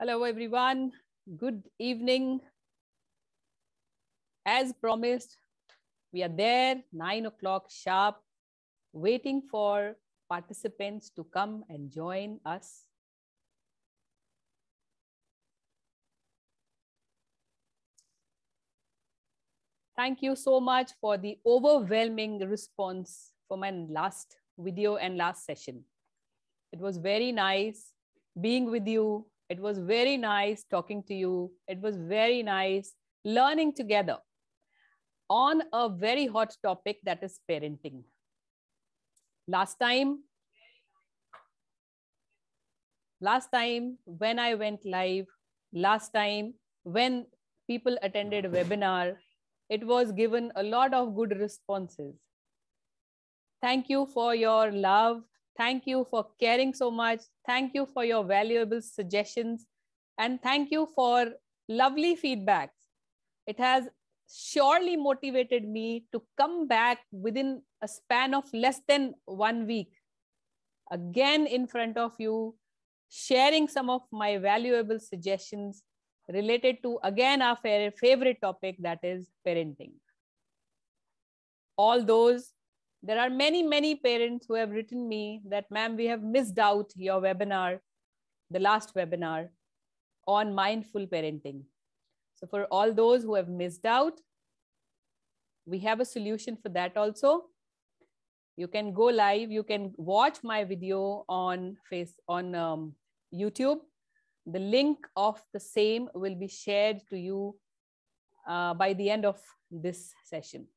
Hello, everyone. Good evening. As promised, we are there 9 o'clock sharp, waiting for participants to come and join us. Thank you so much for the overwhelming response for my last video and last session. It was very nice being with you. It was very nice talking to you. It was very nice learning together on a very hot topic, that is parenting. Last time when I went live, last time when people attended webinar, it was given a lot of good responses. Thank you for your love. Thank you for caring so much. Thank you for your valuable suggestions. And thank you for lovely feedbacks. It has surely motivated me to come back within a span of less than 1 week, again in front of you, sharing some of my valuable suggestions related to, again, our favorite topic, that is parenting. There are many parents who have written me that, ma'am, we have missed out your webinar, the last webinar on mindful parenting. So for all those who have missed out, we have a solution for that also. You can go live. You can watch my video on YouTube. The link of the same will be shared to you by the end of this session.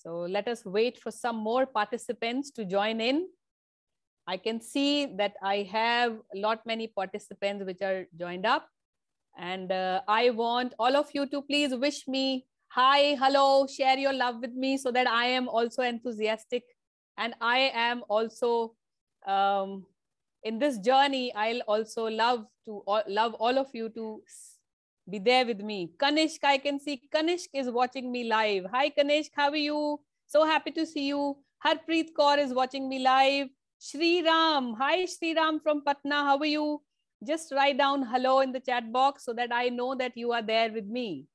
So let us wait for some more participants to join in. I can see that I have many participants which are joined up. And I want all of you to please wish me hi, hello, share your love with me so that I am also enthusiastic. And I am also, in this journey, I'll also love all of you to be there with me. Kanishk, I can see Kanishk is watching me live. Hi, Kanishk, how are you? So happy to see you. Harpreet Kaur is watching me live. Shri Ram, hi Shri Ram from Patna, how are you? Just write down hello in the chat box so that I know that you are there with me.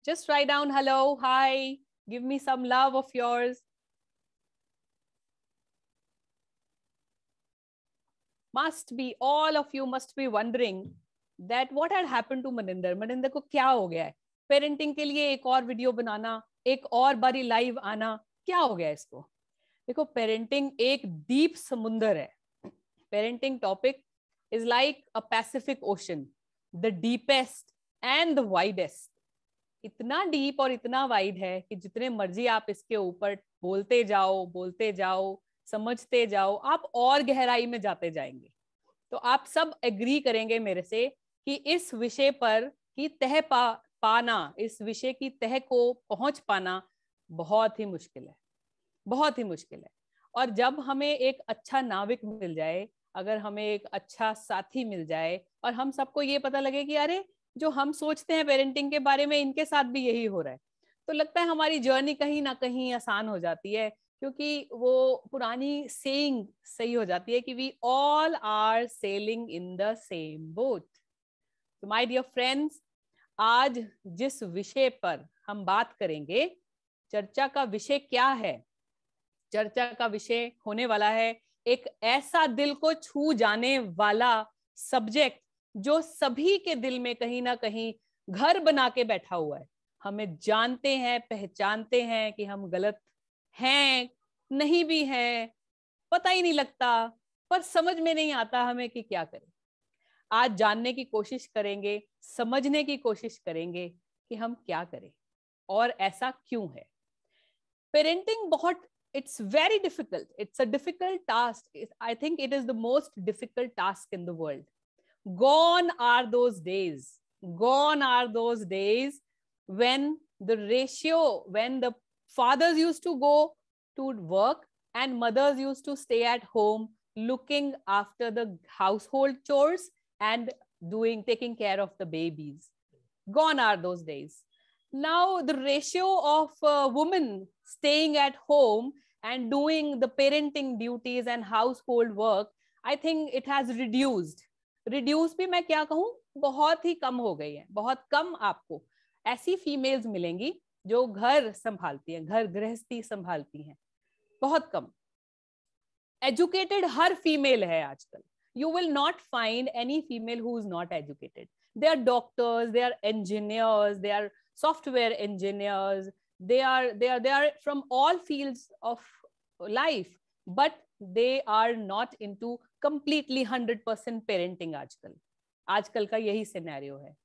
Just write down hello, hi, give me some love of yours. All of you must be wondering that what had happened to Maninder. Maninder को क्या हो गया है? Parenting के लिए एक और video बनाना, एक और बारी लाइव आना, क्या हो गया इसको? देखो, parenting एक deep समुंदर है. Parenting topic is like a Pacific Ocean, the deepest and the widest. इतना deep और इतना wide है कि जितने मर्जी आप इसके ऊपर बोलते जाओ, समझते जाओ, आप और गहराई में जाते जाएंगे. तो आप सब एग्री करेंगे मेरे से कि इस विषय पर की तह पाना, इस विषय की तह को पहुंच पाना बहुत ही मुश्किल है, बहुत ही मुश्किल है. और जब हमें एक अच्छा नाविक मिल जाए, अगर हमें एक अच्छा साथी मिल जाए और हम सबको ये पता लगे कि अरे जो हम सोचते हैं पेरेंटिंग के बारे में, इनके साथ भी यही हो रहा है, तो लगता है हमारी जर्नी कहीं ना कहीं आसान हो जाती है. क्योंकि वो पुरानी सेइंग सही हो जाती है कि we all are sailing in the same boat. तो माय डियर फ्रेंड्स, आज जिस विषय पर हम बात करेंगे, चर्चा का विषय क्या है? चर्चा का विषय होने वाला है एक ऐसा दिल को छू जाने वाला सब्जेक्ट जो सभी के दिल में कहीं ना कहीं घर बना के बैठा हुआ है. हमें जानते हैं, पहचानते हैं कि हम गलत हैं, नहीं भी हैं, पता ही नहीं लगता, पर समझ में नहीं आता हमें कि क्या करें. आज जानने की कोशिश करेंगे, समझने की कोशिश करेंगे कि हम क्या करें और ऐसा क्यों है. पेरेंटिंग बहुत, it's very difficult. It's a difficult task. I think it is the most difficult task in the world. Gone are those days. Gone are those days when the fathers used to go to work and mothers used to stay at home looking after the household chores and taking care of the babies. Gone are those days. Now the ratio of women staying at home and doing the parenting duties and household work, I think it has reduced. Reduce भी मैं क्या कहूँ, बहुत ही कम हो गई है। बहुत कम आपको ऐसी फीमेल्स मिलेंगी जो घर संभालती हैं, घर गृहस्थी संभालती हैं, बहुत कम। एजुकेटेड हर फीमेल है आजकल। You will not find any female who is not educated. They are doctors, they are engineers, they are software engineers, they are from all fields of life, but they are not into completely 100% parenting आजकल का यही scenario है।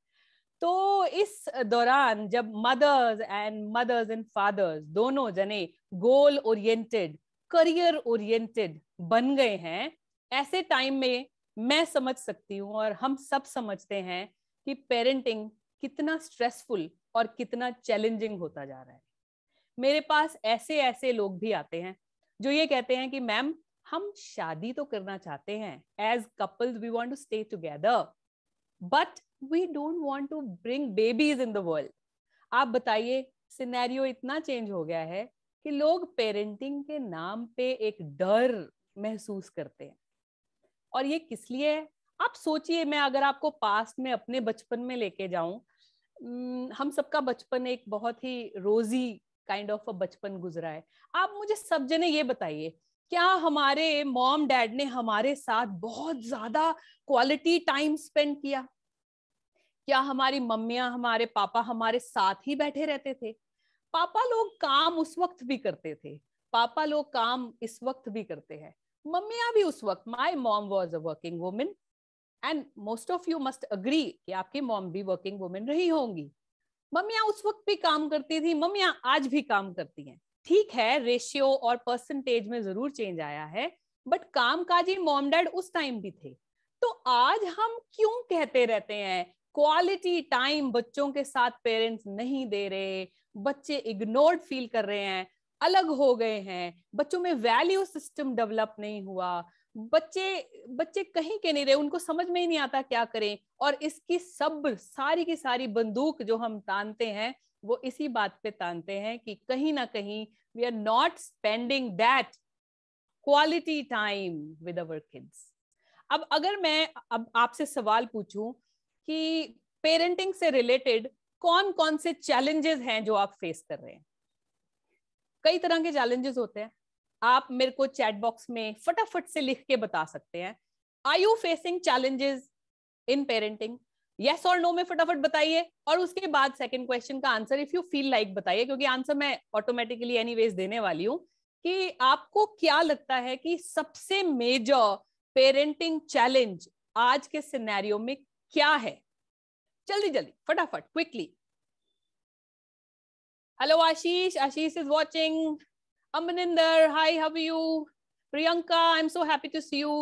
तो इस दौरान जब mothers and fathers दोनों जने गोल ओरिएंटेड, करियर ओरिएंटेड बन गए हैं, ऐसे टाइम में मैं समझ सकती हूँ और हम सब समझते हैं कि पेरेंटिंग कितना स्ट्रेसफुल और कितना चैलेंजिंग होता जा रहा है। मेरे पास ऐसे ऐसे लोग भी आते हैं जो ये कहते हैं कि मैम हम शादी तो करना चाहते हैं, as couples we want to stay together, but we don't want to bring babies in the world. आप बताइए, सिनेरियो इतना चेंज हो गया है कि लोग पेरेंटिंग के नाम पे एक डर महसूस करते हैं। और ये किस लिए है? आप सोचिए, मैं अगर आपको पास्ट में अपने बचपन में लेके जाऊं, हम सबका बचपन एक बहुत ही रोजी काइंड ऑफ अ बचपन गुजरा है। आप मुझे सब जने ये बताइए, क्या हमारे मॉम डैड ने हमारे साथ बहुत ज्यादा क्वालिटी टाइम स्पेंड किया? क्या हमारी मम्मियां, हमारे पापा हमारे साथ ही बैठे रहते थे? पापा लोग काम उस वक्त भी करते थे, पापा लोग काम इस वक्त भी करते हैं, मम्मियां भी उस वक्त। My mom was a working women and most of you must agree कि आपकी मॉम भी वर्किंग वुमेन रही होंगी। मम्मियां उस वक्त भी काम करती थी, मम्मियां आज भी काम करती हैं। ठीक है, रेशियो और परसेंटेज में जरूर चेंज आया है, बट कामकाजी मॉम डैड उस टाइम भी थे। तो आज हम क्यों कहते रहते हैं क्वालिटी टाइम बच्चों के साथ पेरेंट्स नहीं दे रहे, बच्चे इग्नोर्ड फील कर रहे हैं, अलग हो गए हैं, बच्चों में वैल्यू सिस्टम डेवलप नहीं हुआ, बच्चे कहीं के नहीं रहे, उनको समझ में ही नहीं आता क्या करें। और इसकी सब सारी की सारी बंदूक जो हम तानते हैं वो इसी बात पे तानते हैं कि कहीं ना कहीं we are not spending that quality time with our kids. अब अगर मैं अब आपसे सवाल पूछूं कि पेरेंटिंग से रिलेटेड कौन कौन से चैलेंजेस हैं जो आप फेस कर रहे हैं? कई तरह के चैलेंजेस होते हैं, आप मेरे को चैट बॉक्स में फटाफट से लिख के बता सकते हैं। Are you facing challenges in parenting? Yes और नो में फटाफट बताइए, और उसके बाद सेकंड क्वेश्चन का answer if you feel like बताइए, क्योंकि आंसर मैं ऑटोमेटिकली एनीवेज देने वाली हूं कि आपको क्या लगता है कि सबसे मेजर पेरेंटिंग चैलेंज आज के सिनेरियो में क्या है? जल्दी जल्दी फटाफट quickly. Hello Ashish, Ashish is watching. Amaninder, hi, how are you? Priyanka, I'm so happy to see you.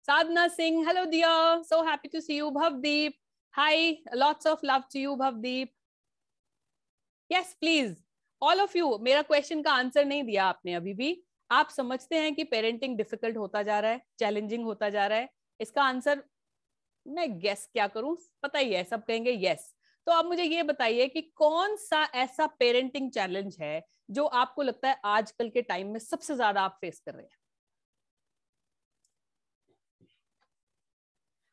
Sadhna Singh, hello dear, so happy to see you. Bhavdeep, hi, lots of love to you, Bhavdeep. Yes, please, all of you. मेरा question का answer नहीं दिया आपने अभी भी। आप समझते हैं कि पेरेंटिंग डिफिकल्ट होता जा रहा है, चैलेंजिंग होता जा रहा है? इसका आंसर मैं गेस क्या करूं, पता ही है, सब कहेंगे यस। तो आप मुझे ये बताइए कि कौन सा ऐसा पेरेंटिंग चैलेंज है जो आपको लगता है आजकल के टाइम में सबसे ज्यादा आप फेस कर रहे हैं?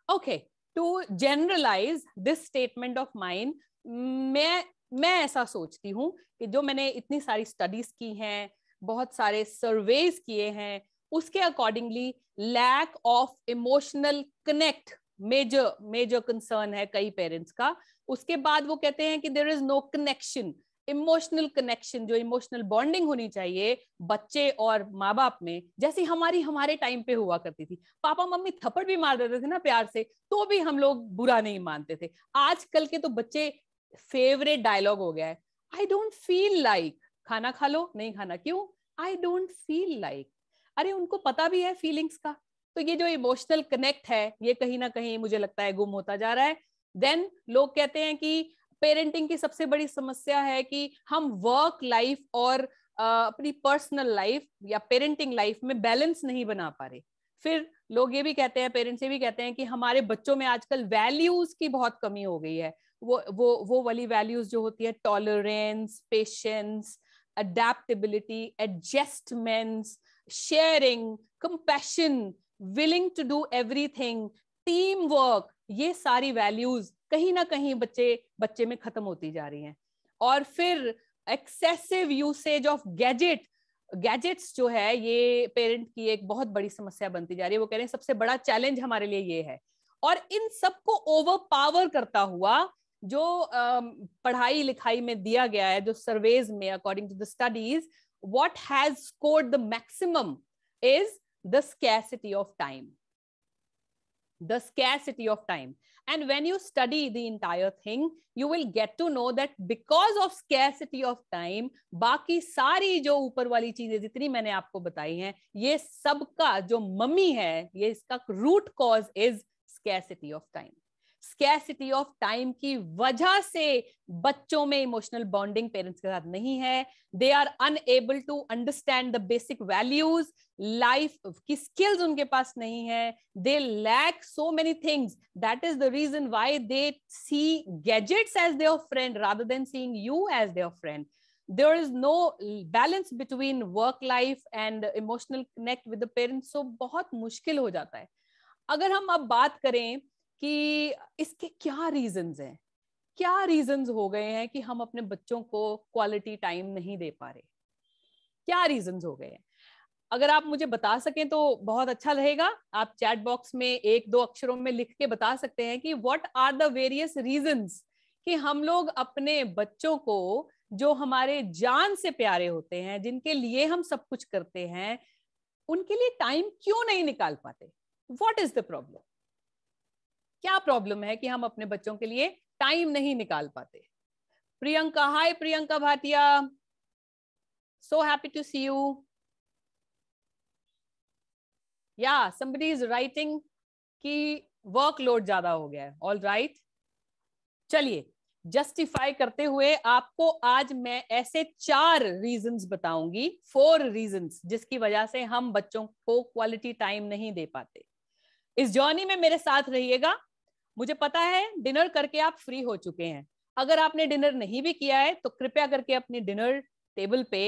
Okay, to generalise this statement of mine, मैं ऐसा सोचती हूं कि जो मैंने इतनी सारी स्टडीज की हैं, बहुत सारे सर्वेज किए हैं, उसके accordingly lack of emotional connect major concern है कई पेरेंट्स का। उसके बाद वो कहते हैं कि there is no connection, emotional connection, जो इमोशनल बॉन्डिंग होनी चाहिए बच्चे और माँ बाप में, जैसी हमारे टाइम पे हुआ करती थी। पापा मम्मी थप्पड़ भी मार देते थे ना प्यार से, तो भी हम लोग बुरा नहीं मानते थे। आजकल के तो बच्चे फेवरेट डायलॉग हो गया है, आई डोंट फील लाइक, खाना खा लो, नहीं खाना, क्यों? I don't feel like. अरे उनको पता भी है फीलिंग्स का। तो ये जो इमोशनल कनेक्ट है ये कहीं ना कहीं मुझे लगता है गुम होता जा रहा है। देन लोग कहते हैं कि पेरेंटिंग की सबसे बड़ी समस्या है कि हम वर्क लाइफ और अपनी पर्सनल लाइफ या पेरेंटिंग लाइफ में बैलेंस नहीं बना पा रहे। फिर लोग ये भी कहते हैं, पेरेंट्स ये भी कहते हैं कि हमारे बच्चों में आजकल वैल्यूज की बहुत कमी हो गई है। वो वाली वैल्यूज जो होती है, tolerance, patience, adaptability, adjustments, sharing, compassion, willing to do everything, team work, ये सारी वैल्यूज कहीं ना कहीं बच्चे में खत्म होती जा रही हैं। और फिर एक्सेसिव यूसेज ऑफ गैजेट्स जो है, ये पेरेंट की एक बहुत बड़ी समस्या बनती जा रही है। वो कह रहे हैं सबसे बड़ा चैलेंज हमारे लिए ये है। और इन सबको ओवर पावर करता हुआ जो पढ़ाई लिखाई में दिया गया है, जो सर्वेज में according to the studies, what has scored the maximum is the scarcity of time. The scarcity of time. And when you study the entire thing, you will get to know that because of scarcity of time, बाकी सारी जो ऊपर वाली चीजें जितनी मैंने आपको बताई हैं, ये सबका जो मम्मी है, ये इसका root cause is scarcity of time. Scarcity of time की वजह से बच्चों में इमोशनल बॉन्डिंग पेरेंट्स के साथ नहीं है. They are unable to understand the basic values, life की स्किल्स उनके पास नहीं है. They lack so many things. That is the reason why they see gadgets as their friend rather than seeing you as their friend. There is no balance between work life and emotional connect with the parents. So बहुत मुश्किल हो जाता है. अगर हम अब बात करें कि इसके क्या रीजंस हैं, क्या रीजंस हो गए हैं कि हम अपने बच्चों को क्वालिटी टाइम नहीं दे पा रहे, क्या रीजंस हो गए हैं, अगर आप मुझे बता सकें तो बहुत अच्छा रहेगा. आप चैट बॉक्स में 1-2 अक्षरों में लिख के बता सकते हैं कि what are the various reasons कि हम लोग अपने बच्चों को, जो हमारे जान से प्यारे होते हैं, जिनके लिए हम सब कुछ करते हैं, उनके लिए टाइम क्यों नहीं निकाल पाते. What is the problem? क्या प्रॉब्लम है कि हम अपने बच्चों के लिए टाइम नहीं निकाल पाते? Priyanka, hi Priyanka Bhatia, so happy to see you. या somebody is writing कि वर्कलोड ज्यादा हो गया है. ऑल राइट, चलिए जस्टिफाई करते हुए आपको आज मैं ऐसे 4 रीजंस बताऊंगी, 4 रीजंस जिसकी वजह से हम बच्चों को क्वालिटी टाइम नहीं दे पाते. इस जर्नी में मेरे साथ रहिएगा. मुझे पता है डिनर करके आप फ्री हो चुके हैं. अगर आपने डिनर नहीं भी किया है तो कृपया करके अपनी डिनर टेबल पे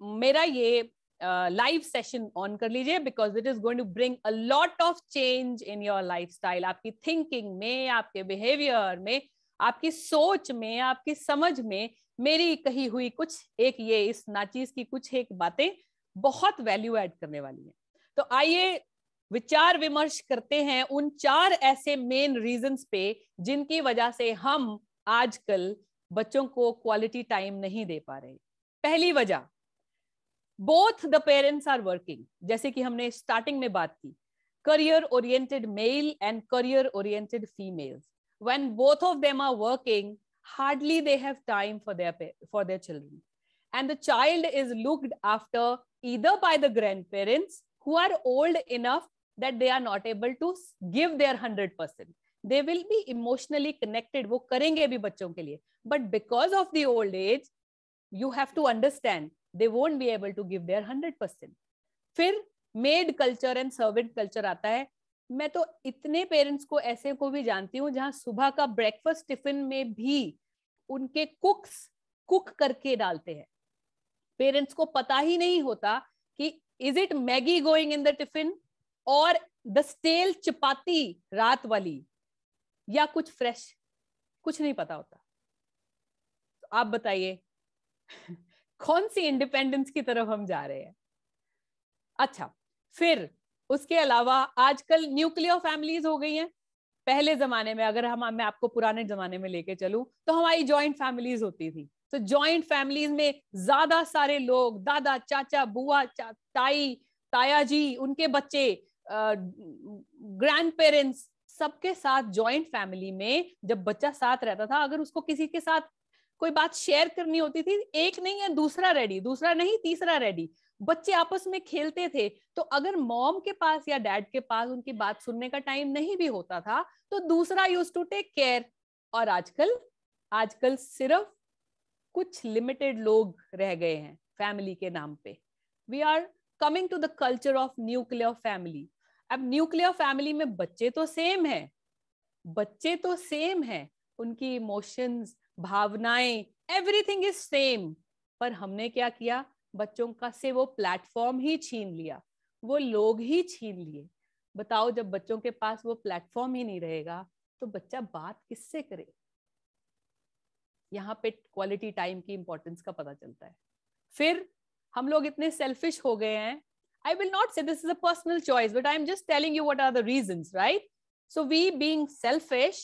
मेरा ये लाइव सेशन ऑन कर लीजिए, because it is going to bring a lot of change in your lifestyle. आपकी थिंकिंग में, आपके बिहेवियर में, आपकी सोच में, आपकी समझ में मेरी कही हुई कुछ एक, ये इस नाचीज की कुछ एक बातें बहुत वैल्यू ऐड करने वाली हैं. तो आइए विचार विमर्श करते हैं उन 4 ऐसे मेन रीजंस पे जिनकी वजह से हम आजकल बच्चों को क्वालिटी टाइम नहीं दे पा रहे. पहली वजह, both the parents are working. जैसे कि हमने स्टार्टिंग में बात की, career oriented male and career oriented females. when both of them are working, hardly they have time for their children, and the child is looked after either by the grandparents who are old enough that they are not able to give their 100%. they will be emotionally connected, वो करेंगे भी बच्चों के लिए, but because of the old age you have to understand they won't be able to give their 100%. फिर maid culture and servant culture आता है. मैं तो इतने पेरेंट्स को ऐसे को भी जानती हूँ जहां सुबह का ब्रेकफास्ट टिफिन में भी उनके कुक करके डालते हैं. पेरेंट्स को पता ही नहीं होता कि is it Maggi going in the tiffin और द स्टेल चपाती रात वाली, या कुछ फ्रेश, कुछ नहीं पता होता. तो आप बताइए कौन सी इंडिपेंडेंस की तरफ हम जा रहे हैं? अच्छा, फिर उसके अलावा आजकल न्यूक्लियर फैमिलीज हो गई हैं. पहले जमाने में अगर मैं आपको पुराने जमाने में लेके चलूं तो हमारी जॉइंट फैमिलीज होती थी. तो जॉइंट फैमिलीज में ज्यादा सारे लोग, दादा, चाचा, बुआ, ताई, ताया जी, उनके बच्चे, ग्रैंड पेरेंट्स, सबके साथ जॉइंट फैमिली में जब बच्चा साथ रहता था, अगर उसको किसी के साथ कोई बात शेयर करनी होती थी, एक नहीं है दूसरा रेडी, दूसरा नहीं तीसरा रेडी. बच्चे आपस में खेलते थे. तो अगर मॉम के पास या डैड के पास उनकी बात सुनने का टाइम नहीं भी होता था तो दूसरा यूज्ड टू टेक केयर. और आजकल सिर्फ कुछ लिमिटेड लोग रह गए हैं फैमिली के नाम पे. We are coming to the culture of nuclear family. अब न्यूक्लियर फैमिली में बच्चे तो सेम है, उनकी इमोशंस, भावनाएं, एवरीथिंग इज सेम. पर हमने क्या किया, बच्चों का से वो प्लेटफॉर्म ही छीन लिया, वो लोग ही छीन लिए. बताओ, जब बच्चों के पास वो प्लेटफॉर्म ही नहीं रहेगा तो बच्चा बात किससे करे? यहाँ पे क्वालिटी टाइम की इंपॉर्टेंस का पता चलता है। फिर हम लोग इतने सेल्फिश हो गए हैं. I will not say this is a personal choice, but I'm just telling you what are the reasons, right? So we being selfish,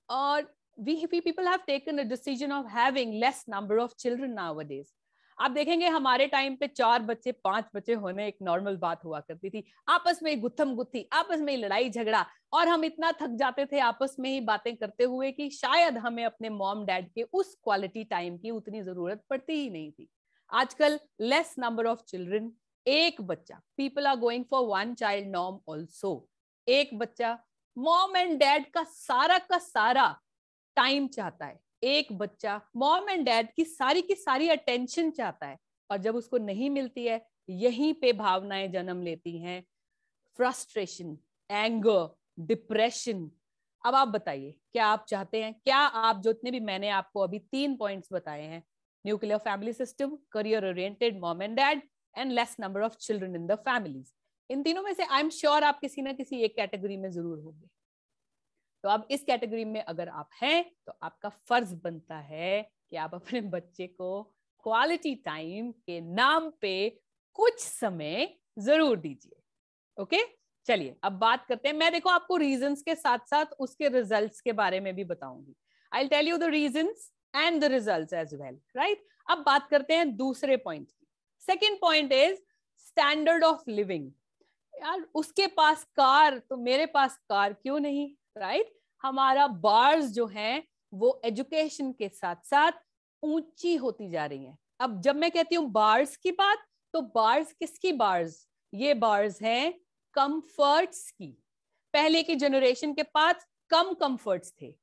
or we people have taken a decision of having less number of children nowadays. आप देखेंगे हमारे time पे 4 बच्चे 5 बच्चे होने एक normal बात हुआ करती थी. आपस में गुत्थम गुत्थी, आपस में लड़ाई झगड़ा, और हम इतना थक जाते थे आपस में ही बातें करते हुए कि शायद हमें अपने मॉम डैड के उस क्वालिटी टाइम की उतनी जरूरत पड़ती ही नहीं थी. आजकल लेस नंबर ऑफ चिल्ड्रन, एक बच्चा. People are going for 1 child norm also. एक बच्चा. मॉम एंड डैड का सारा टाइम चाहता है. एक बच्चा मॉम एंड डैड की सारी अटेंशन चाहता है, और जब उसको नहीं मिलती है, यहीं पे भावनाएं जन्म लेती हैं. Frustration, anger, depression. अब आप बताइए, क्या आप चाहते हैं? क्या आप, जितने भी मैंने आपको अभी 3 पॉइंट्स बताए हैं, nuclear family system, career oriented mom and dad, and less number of children in the families, इन तीनों में से आई एम श्योर आप किसी ना किसी एक कैटेगरी में जरूर होंगे. तो अब इस कैटेगरी में अगर आप हैं तो आपका फर्ज बनता है कि आप अपने बच्चे को क्वालिटी टाइम के नाम पे कुछ समय जरूर दीजिए. ओके, चलिए अब बात करते हैं. मैं देखो आपको रीजंस के साथ साथ उसके रिजल्ट्स के बारे में भी बताऊंगी. I will tell you the reasons and the results as well, right? अब बात करते हैं दूसरे पॉइंट की. Second point is standard of living. यार उसके पास कार, तो मेरे पास कार क्यों नहीं, राइट? हमारा बार्स जो हैं वो एजुकेशन के साथ साथ ऊंची होती जा रही हैं. अब जब मैं कहती हूँ बार्स की बात, तो बार्स किसकी बार्स? ये बार्स हैं कंफर्ट्स की. पहले की जनरेशन के पास कम कंफर्ट्स थे,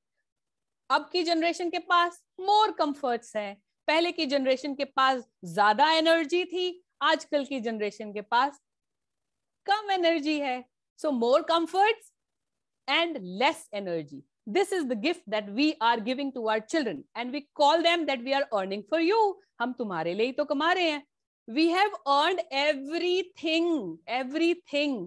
अब की जनरेशन के पास मोर कंफर्ट्स हैं. पहले की जनरेशन के पास ज्यादा एनर्जी थी, आजकल की जनरेशन के पास कम एनर्जी है. सो मोर comforts and less energy. This is the gift that we are giving to our children, and we call them that we are earning for you. हम तुम्हारे लिए ही तो कमा रहे हैं. We have earned everything.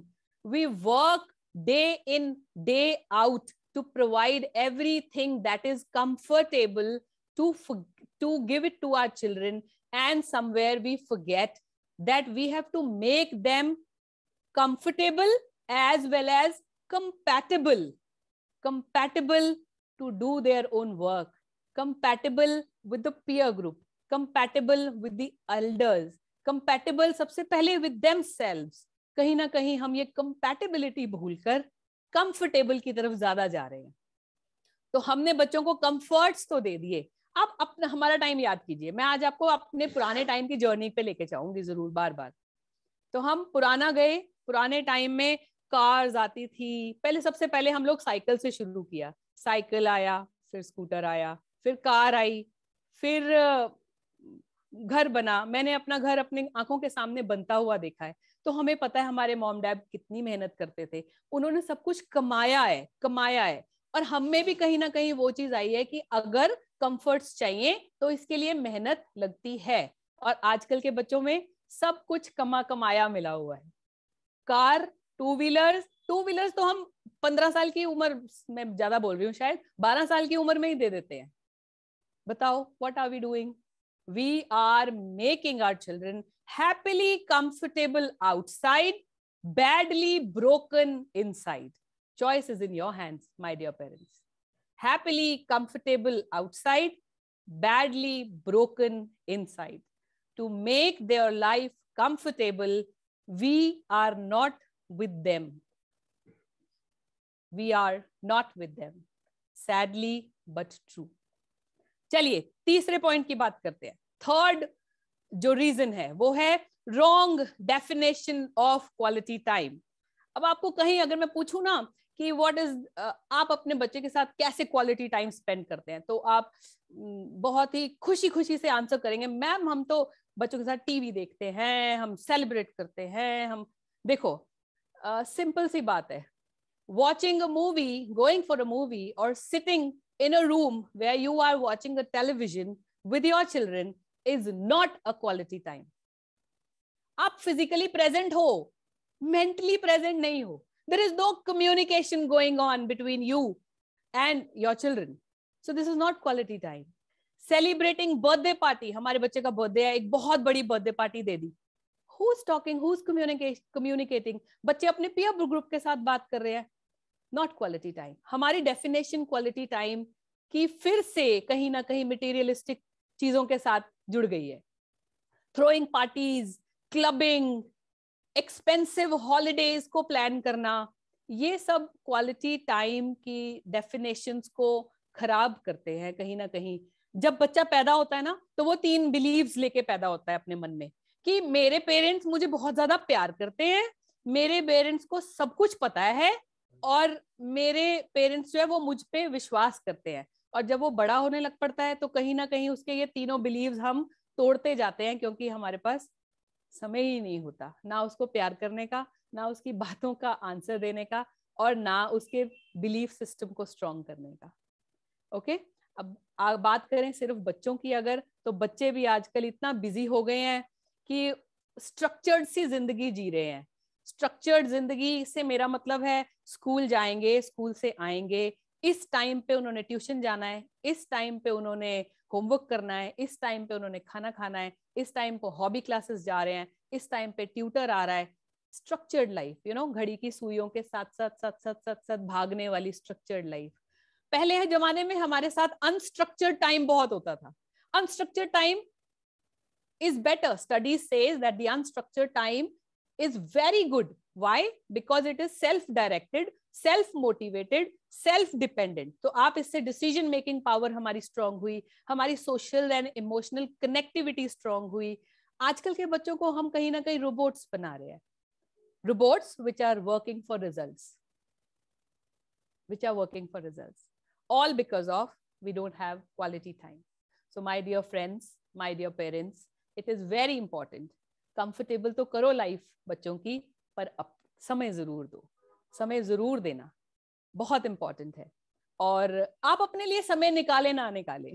We work day in, day out to provide everything that is comfortable to give it to our children, and somewhere we forget that we have to make them comfortable as well as compatible to do their own work, compatible with the peer group, compatible with the elders, compatible सबसे पहले with themselves. कहीं ना कहीं हम ये compatibility भूलकर comfortable की तरफ ज्यादा जा रहे हैं. तो हमने बच्चों को comforts तो दे दिए. आप अपना हमारा टाइम याद कीजिए. मैं आज आपको अपने पुराने टाइम की जर्नी पे लेके जाऊंगी जरूर बार बार. तो हम पुराना गए. पुराने टाइम में कार्स आती थी. पहले सबसे पहले हम लोग साइकिल से शुरू किया. साइकिल आया, फिर स्कूटर आया, फिर कार आई, फिर घर बना. मैंने अपना घर अपने आंखों के सामने बनता हुआ देखा है. तो हमें पता है हमारे मॉम डैड कितनी मेहनत करते थे. उन्होंने सब कुछ कमाया है. और हम में भी कहीं ना कहीं वो चीज आई है कि अगर कंफर्ट्स चाहिए तो इसके लिए मेहनत लगती है. और आजकल के बच्चों में सब कुछ कमाया मिला हुआ है. कार, टू व्हीलर्स तो हम 15 साल की उम्र में, ज्यादा बोल रही हूँ शायद 12 साल की उम्र में ही दे देते हैं. बताओ, what are we doing? We are making our children happily comfortable outside, badly broken inside. Choice is in your hands my dear parents. Happily comfortable outside, badly broken inside. To make their life comfortable, we are not with them. We are not with them. Sadly but true. चलिए तीसरे point की बात करते हैं. Third जो reason है वो है wrong definition of quality time. अब आपको कहीं अगर मैं पूछूं ना कि व्हाट इज, आप अपने बच्चे के साथ कैसे क्वालिटी टाइम स्पेंड करते हैं, तो आप बहुत ही खुशी से आंसर करेंगे, मैम हम तो बच्चों के साथ टीवी देखते हैं, हम सेलिब्रेट करते हैं. हम देखो, सिंपल सी बात है. Watching a movie, going for a movie, और sitting in a room where you are watching a television with your children is not a quality time. आप फिजिकली प्रेजेंट हो, मेंटली प्रेजेंट नहीं हो. There is no communication going on between you and your children. So this is not quality time. Celebrating birthday party, हमारे बच्चे का birthday है, एक बहुत बड़ी बर्थडे पार्टी दे दी. Who's talking? Who's communicating? बच्चे अपने peer group के साथ बात कर रहे हैं. Not quality time. हमारी definition quality time की फिर से कहीं ना कहीं materialistic चीजों के साथ जुड़ गई है. Throwing parties, clubbing, expensive holidays को plan करना, ये सब quality time की definitions को खराब करते हैं कहीं ना कहीं. जब बच्चा पैदा होता है ना, तो वो 3 beliefs लेके पैदा होता है अपने मन में कि मेरे पेरेंट्स मुझे बहुत ज्यादा प्यार करते हैं, मेरे पेरेंट्स को सब कुछ पता है, और मेरे पेरेंट्स जो है वो मुझ पे विश्वास करते हैं. और जब वो बड़ा होने लग पड़ता है तो कहीं ना कहीं उसके ये तीनों बिलीव्स हम तोड़ते जाते हैं, क्योंकि हमारे पास समय ही नहीं होता ना उसको प्यार करने का, ना उसकी बातों का आंसर देने का, और ना उसके बिलीफ सिस्टम को स्ट्रॉन्ग करने का. ओके, अब बात करें सिर्फ बच्चों की अगर, तो बच्चे भी आजकल इतना बिजी हो गए हैं कि स्ट्रक्चर्ड सी जिंदगी जी रहे हैं. स्ट्रक्चर्ड जिंदगी से मेरा मतलब है स्कूल जाएंगे, स्कूल से आएंगे, इस टाइम पे उन्होंने ट्यूशन जाना है, इस टाइम पे उन्होंने होमवर्क करना है, इस टाइम पे उन्होंने खाना खाना है, इस टाइम पे हॉबी क्लासेस जा रहे हैं, इस टाइम पे ट्यूटर आ रहा है. स्ट्रक्चर्ड लाइफ, यू नो, घड़ी की सुइयों के साथ साथ साथ साथ साथ साथ भागने वाली स्ट्रक्चर्ड लाइफ. पहले जमाने में हमारे साथ अनस्ट्रक्चर्ड टाइम बहुत होता था. Unstructured time is better. Studies says that the unstructured time is very good. Why? Because it is self-directed, self-motivated, self-dependent. तो आप इससे decision making power हमारी strong हुई, हमारी social and emotional connectivity strong हुई. आजकल के बच्चों को हम कहीं ना कहीं robots बना रहे हैं. Robots which are working for results. Which are working for results. All because of we don't have quality time. So my dear friends, my dear parents, it is very important. Comfortable तो करो life बच्चों की, पर अब समय जरूर दो. समय जरूर देना बहुत इंपॉर्टेंट है. और आप अपने लिए समय निकाले ना निकाले,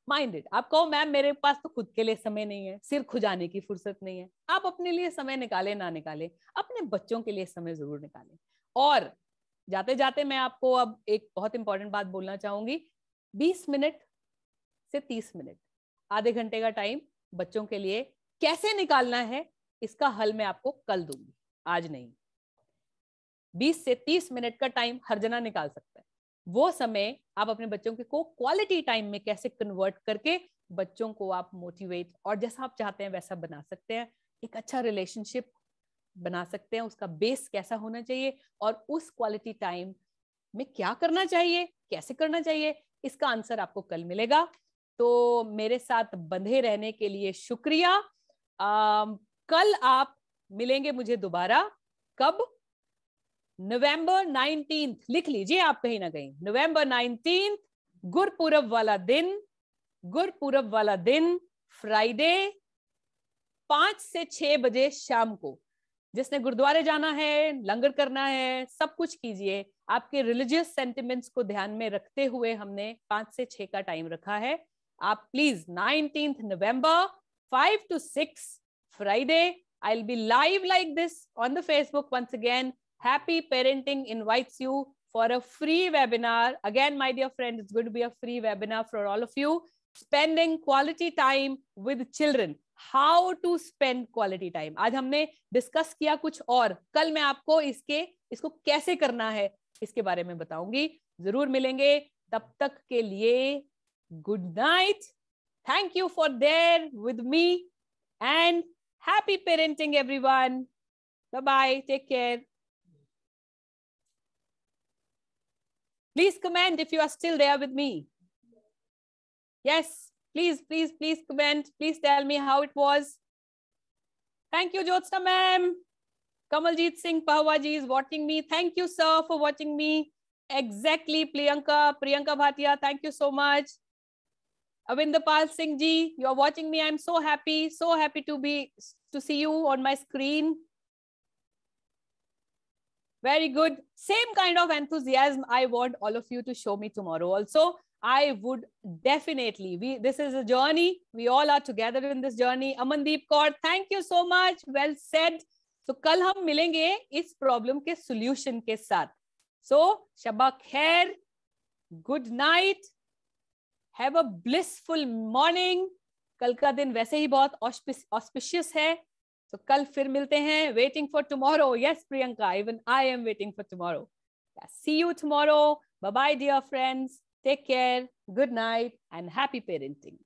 माइंड इट. आप कहो मैम मेरे पास तो खुद के लिए समय नहीं है, सिर खुजाने की फुर्सत नहीं है. आप अपने लिए समय निकाले ना निकाले, अपने बच्चों के लिए समय जरूर निकालें. और जाते जाते मैं आपको अब एक बहुत इंपॉर्टेंट बात बोलना चाहूंगी. 20 मिनट से 30 मिनट, आधे घंटे का टाइम बच्चों के लिए कैसे निकालना है, इसका हल मैं आपको कल दूंगी, आज नहीं. 20 से 30 मिनट का टाइम हर जना निकाल सकता है. वो समय आप अपने बच्चों के को क्वालिटी टाइम में कैसे कन्वर्ट करके बच्चों को आप मोटिवेट और जैसा आप चाहते हैं वैसा बना सकते हैं. एक अच्छा रिलेशनशिप बना सकते हैं. उसका बेस कैसा होना चाहिए और उस क्वालिटी टाइम में क्या करना चाहिए, कैसे करना चाहिए, इसका आंसर आपको कल मिलेगा. तो मेरे साथ बंधे रहने के लिए शुक्रिया. कल आप मिलेंगे मुझे दोबारा. कब? नवंबर 19, लिख लीजिए आप कहीं ना कहीं. नवंबर 19, गुरपुरब वाला दिन, गुरपुरब वाला दिन, फ्राइडे 5 से 6 बजे शाम को. जिसने गुरुद्वारे जाना है, लंगर करना है, सब कुछ कीजिए. आपके रिलीजियस सेंटिमेंट्स को ध्यान में रखते हुए हमने 5 से 6 का टाइम रखा है. आप please 19th November 5 to 6 Friday, I'll be live like this on the Facebook once again. Happy Parenting invites you for a free webinar. Again, my dear friend, it's going to be a free webinar for all of you. Spending quality time with children. How to spend quality time. आज हमने discuss किया कुछ और. कल मैं आपको इसको कैसे करना है इसके बारे में बताऊंगी. जरूर मिलेंगे. तब तक के लिए good night. Thank you for there with me and happy parenting everyone. Bye bye. Take care. Please comment if you are still there with me. Yes, please comment. Please tell me how it was. Thank you, Jyotsna ma'am. Kamaljeet Singh Pahwa ji is watching me. Thank you, sir, for watching me. Exactly, Priyanka Bhatia, thank you so much. Avindapal Singh ji, you are watching me. I'm so happy to see you on my screen. Very good. Same kind of enthusiasm I want all of you to show me tomorrow also. I would definitely, this is a journey. We all are together in this journey. Amandeep Kaur, thank you so much. Well said. सो कल हम मिलेंगे इस problem के solution के साथ. सो शबा खैर, good night, have a blissful morning. कल का दिन वैसे ही बहुत ऑस्पिशियस है. तो कल फिर मिलते हैं. Waiting for tomorrow. Yes Priyanka, even I am waiting for tomorrow. See you tomorrow. Bye bye dear friends. Take care. Good night and happy parenting.